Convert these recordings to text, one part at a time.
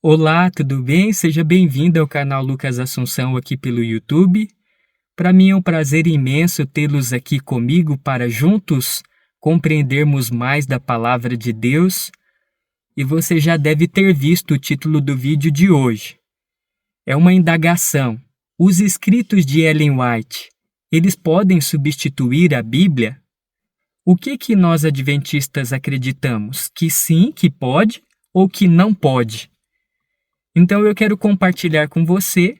Olá, tudo bem? Seja bem-vindo ao canal Lucas Assunção aqui pelo YouTube. Para mim é um prazer imenso tê-los aqui comigo para juntos compreendermos mais da Palavra de Deus. E você já deve ter visto o título do vídeo de hoje. É uma indagação. Os escritos de Ellen White, eles podem substituir a Bíblia? O que nós adventistas acreditamos? Que sim, que pode ou que não pode? Então eu quero compartilhar com você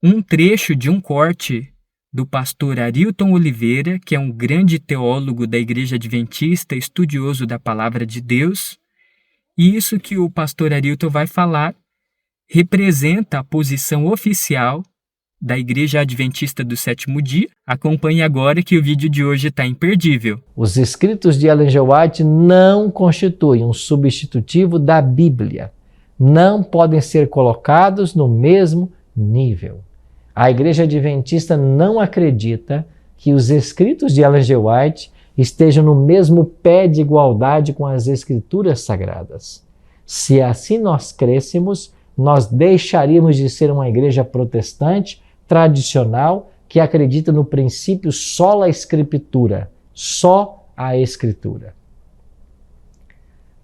um trecho de um corte do pastor Arilton Oliveira, que é um grande teólogo da Igreja Adventista, estudioso da Palavra de Deus. E isso que o pastor Arilton vai falar representa a posição oficial da Igreja Adventista do Sétimo Dia. Acompanhe agora que o vídeo de hoje está imperdível. Os escritos de Ellen G. White não constituem um substitutivo da Bíblia. Não podem ser colocados no mesmo nível. A Igreja Adventista não acredita que os escritos de Ellen G. White estejam no mesmo pé de igualdade com as Escrituras Sagradas. Se assim nós crêssemos, nós deixaríamos de ser uma igreja protestante, tradicional, que acredita no princípio sola Scriptura, só a Escritura.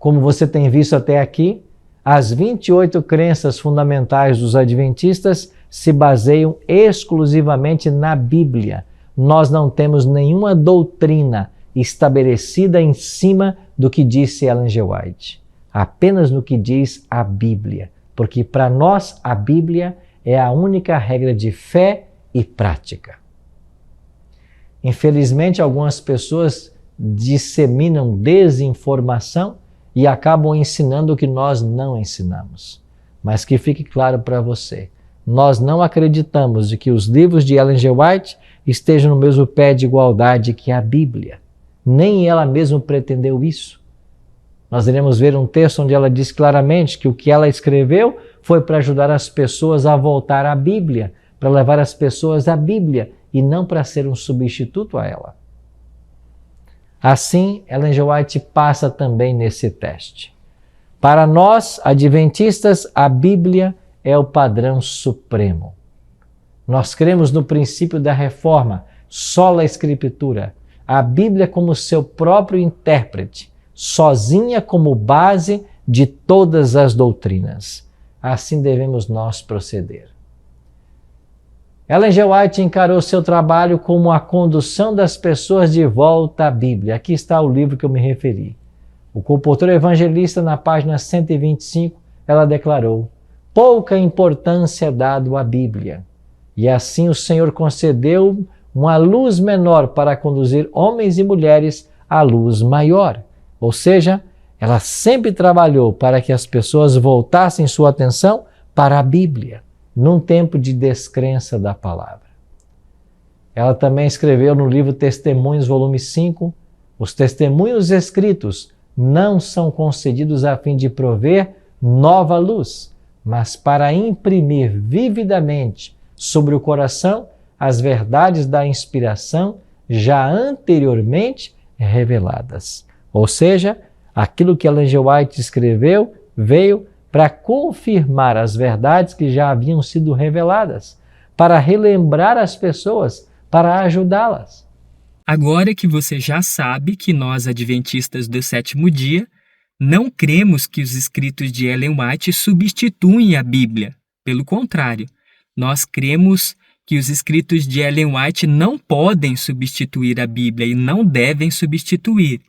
Como você tem visto até aqui, as 28 crenças fundamentais dos adventistas se baseiam exclusivamente na Bíblia. Nós não temos nenhuma doutrina estabelecida em cima do que disse Ellen G. White, apenas no que diz a Bíblia, porque para nós a Bíblia é a única regra de fé e prática. Infelizmente, algumas pessoas disseminam desinformação e acabam ensinando o que nós não ensinamos. Mas que fique claro para você, nós não acreditamos de que os livros de Ellen G. White estejam no mesmo pé de igualdade que a Bíblia. Nem ela mesma pretendeu isso. Nós iremos ver um texto onde ela diz claramente que o que ela escreveu foi para ajudar as pessoas a voltar à Bíblia, para levar as pessoas à Bíblia e não para ser um substituto a ela. Assim, Ellen G. White passa também nesse teste. Para nós, adventistas, a Bíblia é o padrão supremo. Nós cremos no princípio da reforma, sola Scriptura, a Bíblia como seu próprio intérprete, sozinha como base de todas as doutrinas. Assim devemos nós proceder. Ellen G. White encarou seu trabalho como a condução das pessoas de volta à Bíblia. Aqui está o livro que eu me referi. O compositor evangelista, na página 125, ela declarou: pouca importância é dado à Bíblia. E assim o Senhor concedeu uma luz menor para conduzir homens e mulheres à luz maior. Ou seja, ela sempre trabalhou para que as pessoas voltassem sua atenção para a Bíblia, num tempo de descrença da palavra. Ela também escreveu no livro Testemunhos, volume 5, os testemunhos escritos não são concedidos a fim de prover nova luz, mas para imprimir vividamente sobre o coração as verdades da inspiração já anteriormente reveladas. Ou seja, aquilo que Ellen G. White escreveu veio para confirmar as verdades que já haviam sido reveladas, para relembrar as pessoas, para ajudá-las. Agora que você já sabe que nós, adventistas do sétimo dia, não cremos que os escritos de Ellen White substituem a Bíblia. Pelo contrário, nós cremos que os escritos de Ellen White não podem substituir a Bíblia e não devem substituir.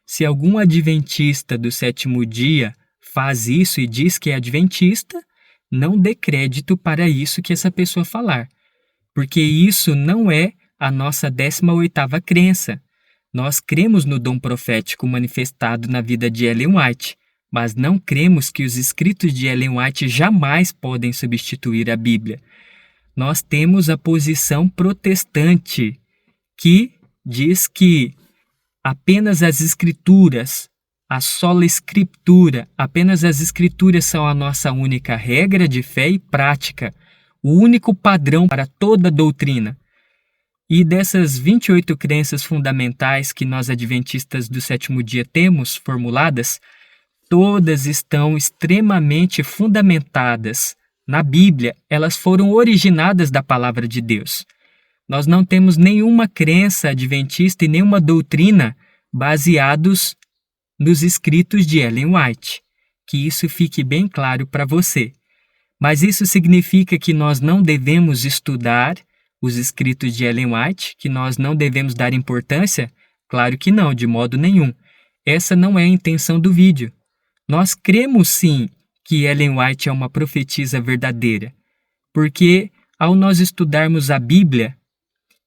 Se algum adventista do sétimo dia faz isso e diz que é adventista, não dê crédito para isso que essa pessoa falar, porque isso não é a nossa 18ª crença. Nós cremos no dom profético manifestado na vida de Ellen White, mas não cremos que os escritos de Ellen White jamais podem substituir a Bíblia. Nós temos a posição protestante, que diz que apenas as Escrituras, a sola Scriptura, apenas as Escrituras são a nossa única regra de fé e prática, o único padrão para toda doutrina. E dessas 28 crenças fundamentais que nós adventistas do sétimo dia temos formuladas, todas estão extremamente fundamentadas na Bíblia, elas foram originadas da palavra de Deus. Nós não temos nenhuma crença adventista e nenhuma doutrina baseados nos escritos de Ellen White. Que isso fique bem claro para você. Mas isso significa que nós não devemos estudar os escritos de Ellen White, que nós não devemos dar importância? Claro que não, de modo nenhum. Essa não é a intenção do vídeo. Nós cremos sim que Ellen White é uma profetisa verdadeira, porque ao nós estudarmos a Bíblia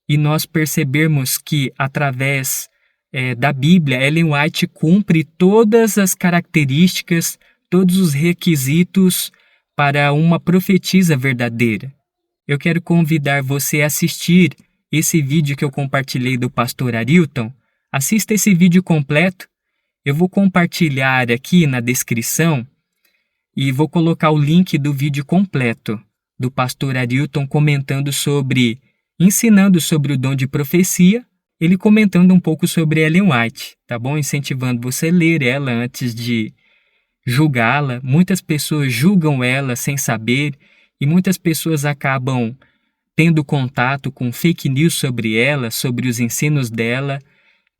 e nós percebermos que através da Bíblia, Ellen White cumpre todas as características, todos os requisitos para uma profetisa verdadeira. Eu quero convidar você a assistir esse vídeo que eu compartilhei do pastor Arilton. Assista esse vídeo completo. Eu vou compartilhar aqui na descrição e vou colocar o link do vídeo completo do pastor Arilton ensinando sobre o dom de profecia, ele comentando um pouco sobre Ellen White, tá bom? Incentivando você a ler ela antes de julgá-la. Muitas pessoas julgam ela sem saber e muitas pessoas acabam tendo contato com fake news sobre ela, sobre os ensinos dela,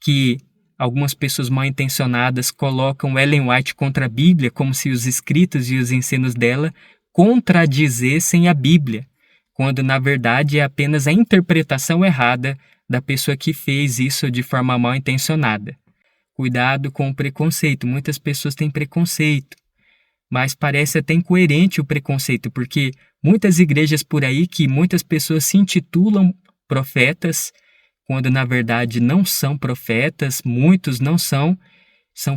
que algumas pessoas mal intencionadas colocam Ellen White contra a Bíblia, como se os escritos e os ensinos dela contradizessem a Bíblia, quando na verdade é apenas a interpretação errada da pessoa que fez isso de forma mal intencionada. Cuidado com o preconceito. Muitas pessoas têm preconceito, mas parece até incoerente o preconceito, porque muitas igrejas por aí que muitas pessoas se intitulam profetas, quando na verdade não são profetas, muitos não são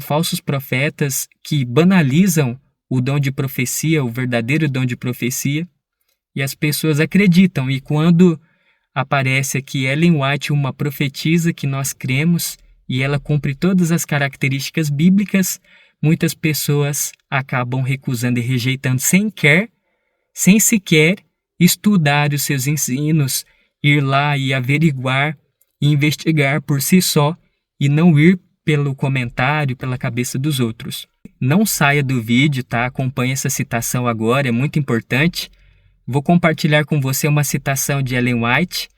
falsos profetas que banalizam o dom de profecia, o verdadeiro dom de profecia, e as pessoas acreditam. E quando aparece aqui Ellen White, uma profetisa que nós cremos, e ela cumpre todas as características bíblicas, muitas pessoas acabam recusando e rejeitando sem sequer estudar os seus ensinos, ir lá e averiguar e investigar por si só e não ir pelo comentário, pela cabeça dos outros. Não saia do vídeo, tá? Acompanhe essa citação agora, é muito importante. Vou compartilhar com você uma citação de Ellen White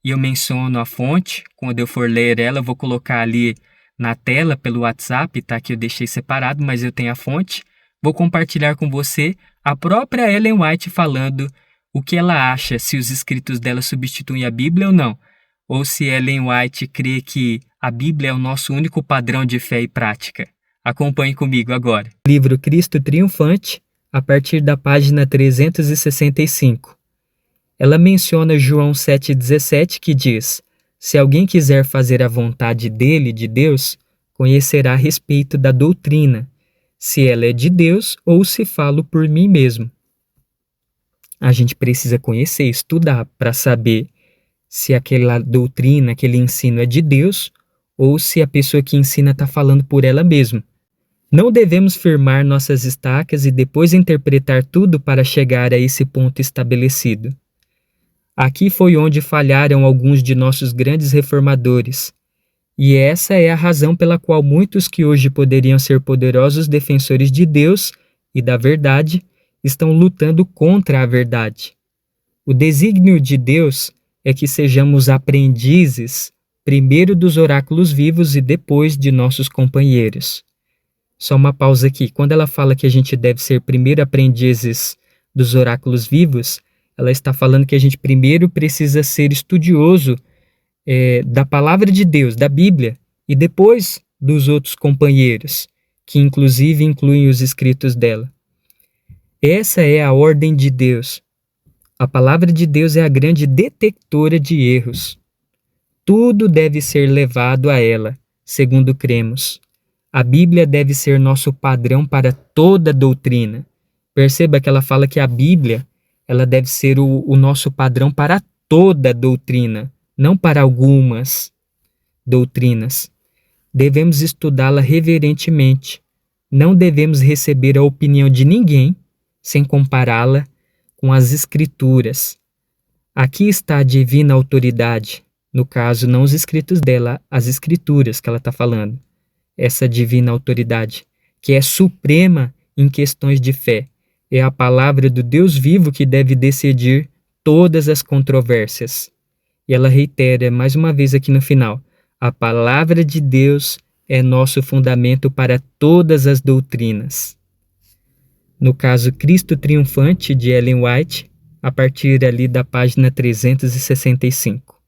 e eu menciono a fonte. Quando eu for ler ela, eu vou colocar ali na tela pelo WhatsApp, tá? Que eu deixei separado, mas eu tenho a fonte. Vou compartilhar com você a própria Ellen White falando o que ela acha, se os escritos dela substituem a Bíblia ou não. Ou se Ellen White crê que a Bíblia é o nosso único padrão de fé e prática. Acompanhe comigo agora. Livro Cristo Triunfante, a partir da página 365. Ela menciona João 7,17, que diz: se alguém quiser fazer a vontade dele, de Deus, conhecerá a respeito da doutrina, se ela é de Deus ou se falo por mim mesmo. A gente precisa conhecer, estudar, para saber se aquela doutrina, aquele ensino é de Deus ou se a pessoa que ensina está falando por ela mesma. Não devemos firmar nossas estacas e depois interpretar tudo para chegar a esse ponto estabelecido. Aqui foi onde falharam alguns de nossos grandes reformadores, e essa é a razão pela qual muitos que hoje poderiam ser poderosos defensores de Deus e da verdade estão lutando contra a verdade. O desígnio de Deus é que sejamos aprendizes, primeiro dos oráculos vivos e depois de nossos companheiros. Só uma pausa aqui. Quando ela fala que a gente deve ser primeiro aprendizes dos oráculos vivos, ela está falando que a gente primeiro precisa ser estudioso da palavra de Deus, da Bíblia, e depois dos outros companheiros, que inclusive incluem os escritos dela. Essa é a ordem de Deus. A palavra de Deus é a grande detectora de erros. Tudo deve ser levado a ela, segundo cremos. A Bíblia deve ser nosso padrão para toda doutrina. Perceba que ela fala que a Bíblia ela deve ser o nosso padrão para toda doutrina, não para algumas doutrinas. Devemos estudá-la reverentemente. Não devemos receber a opinião de ninguém sem compará-la com as Escrituras. Aqui está a divina autoridade, no caso, não os escritos dela, as Escrituras que ela está falando. Essa divina autoridade, que é suprema em questões de fé. É a palavra do Deus vivo que deve decidir todas as controvérsias. E ela reitera mais uma vez aqui no final: a palavra de Deus é nosso fundamento para todas as doutrinas. No caso Cristo Triunfante, de Ellen White, a partir ali da página 365.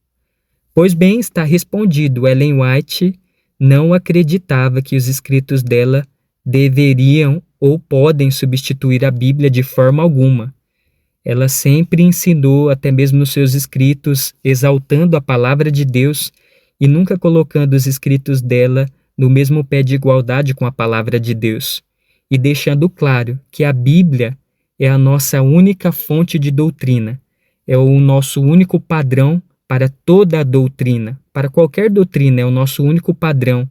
Pois bem, está respondido. Ellen White não acreditava que os escritos dela deveriam ou podem substituir a Bíblia de forma alguma. Ela sempre ensinou, até mesmo nos seus escritos, exaltando a palavra de Deus e nunca colocando os escritos dela no mesmo pé de igualdade com a palavra de Deus, e deixando claro que a Bíblia é a nossa única fonte de doutrina, é o nosso único padrão para toda a doutrina, para qualquer doutrina, é o nosso único padrão.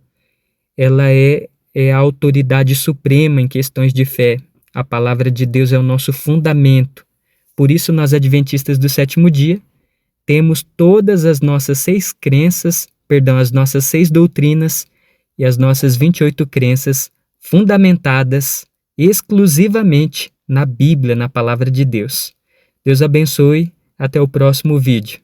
Ela é a autoridade suprema em questões de fé. A palavra de Deus é o nosso fundamento. Por isso, nós, adventistas do sétimo dia, temos todas as nossas 6 doutrinas e as nossas 28 crenças fundamentadas exclusivamente na Bíblia, na palavra de Deus. Deus abençoe. Até o próximo vídeo.